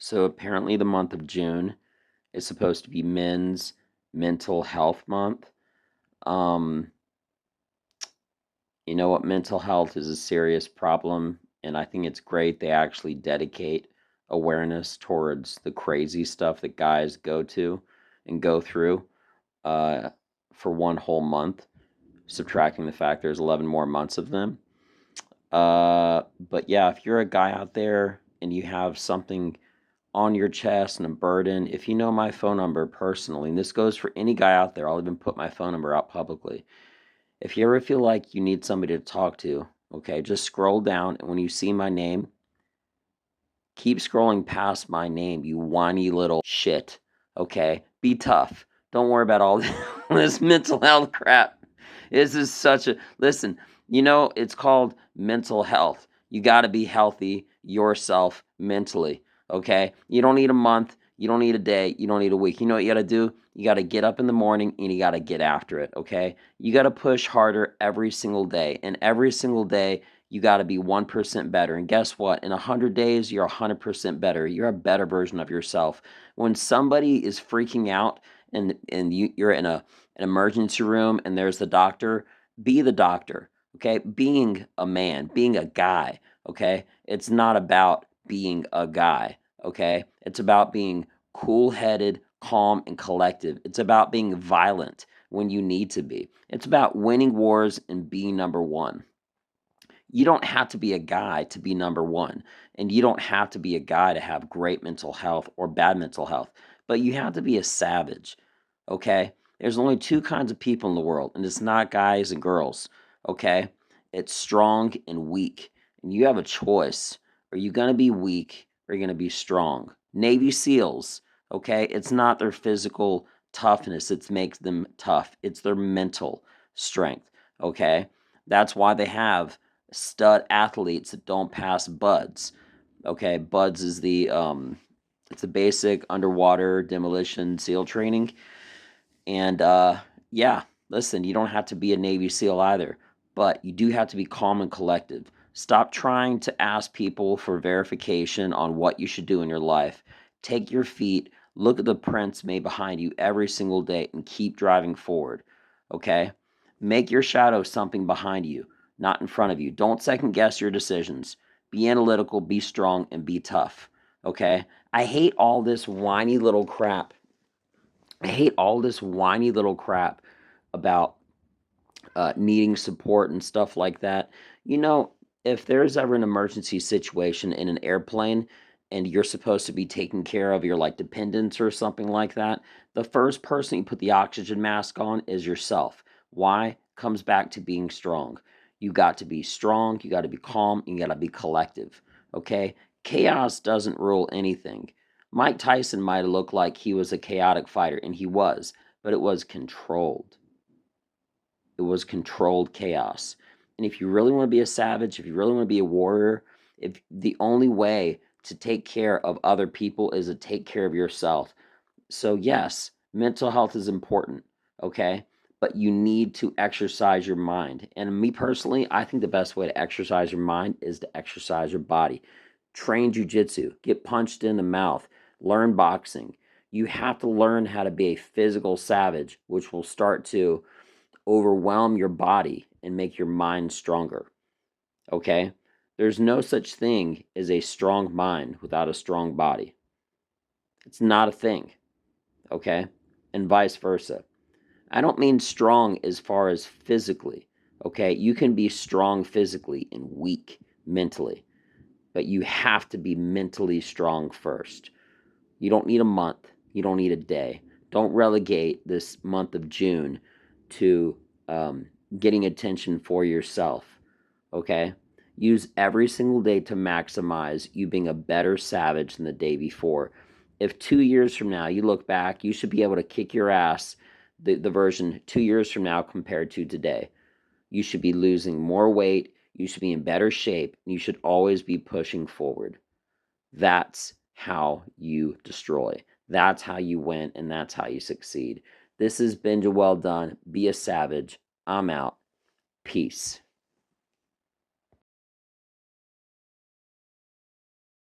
So apparently the month of June is supposed to be Men's Mental Health Month. Um, you know what? Mental health is a serious problem, and I think it's great they actually dedicate awareness towards the crazy stuff that guys go to and go through uh, for one whole month, subtracting the fact there's 11 more months of them. But yeah, if you're a guy out there and you have something on your chest and a burden, if you know my phone number personally, and this goes for any guy out there, I'll even put my phone number out publicly. If you ever feel like you need somebody to talk to, okay, just scroll down, and when you see my name, keep scrolling past my name, you whiny little shit, okay? Be tough. Don't worry about all this mental health crap. This is such a listen, it's called mental health. You got to be healthy yourself mentally, okay? You don't need a month, you don't need a day, you don't need a week. You know what you got to do? You got to get up in the morning and you got to get after it, okay? You got to push harder every single day. And every single day, you got to be 1% better. And guess what? In 100 days, you're 100% better. You're a better version of yourself. When somebody is freaking out and you're in an emergency room and there's the doctor, be the doctor, okay? Being a man, being a guy, okay? It's not about being a guy, okay? It's about being cool-headed, calm, and collective. It's about being violent when you need to be. It's about winning wars and being number one. You don't have to be a guy to be number one, and you don't have to be a guy to have great mental health or bad mental health, but you have to be a savage, okay? There's only two kinds of people in the world, and it's not guys and girls, okay? It's strong and weak, and you have a choice. Are you going to be weak or are you going to be strong? Navy SEALs, okay? It's not their physical toughness that makes them tough. It's their mental strength, okay? That's why they have stud athletes that don't pass buds. Okay, buds is it's a basic underwater demolition SEAL training. And yeah, listen, you don't have to be a Navy SEAL either, but you do have to be calm and collective. Stop trying to ask people for verification on what you should do in your life. Take your feet, look at the prints made behind you every single day, and keep driving forward. Okay? Make your shadow something behind you, not in front of you. Don't second guess your decisions. Be analytical, be strong, and be tough. Okay? I hate all this whiny little crap. I hate all this whiny little crap about needing support and stuff like that. You know, if there's ever an emergency situation in an airplane and you're supposed to be taking care of your like dependents or something like that, the first person you put the oxygen mask on is yourself. Why? Comes back to being strong. You got to be strong, you got to be calm, you got to be collective. Okay? Chaos doesn't rule anything. Mike Tyson might have looked like he was a chaotic fighter, and he was, but it was controlled. It was controlled chaos. And if you really want to be a savage, if you really want to be a warrior, if the only way to take care of other people is to take care of yourself. So yes, mental health is important, okay? But you need to exercise your mind. And me personally, I think the best way to exercise your mind is to exercise your body. Train jiu-jitsu, get punched in the mouth, learn boxing. You have to learn how to be a physical savage, which will start to overwhelm your body and make your mind stronger. Okay? There's no such thing as a strong mind without a strong body. It's not a thing. Okay? And vice versa. I don't mean strong as far as physically. Okay? You can be strong physically and weak mentally, but you have to be mentally strong first. You don't need a month. You don't need a day. Don't relegate this month of June to getting attention for yourself. Okay? Use every single day to maximize you being a better savage than the day before. If 2 years from now you look back, you should be able to kick your ass the version 2 years from now compared to today. You should be losing more weight. You should be in better shape. And you should always be pushing forward. That's how you destroy. That's how you win, and that's how you succeed. This has been Well Done. Be a savage. I'm out. Peace.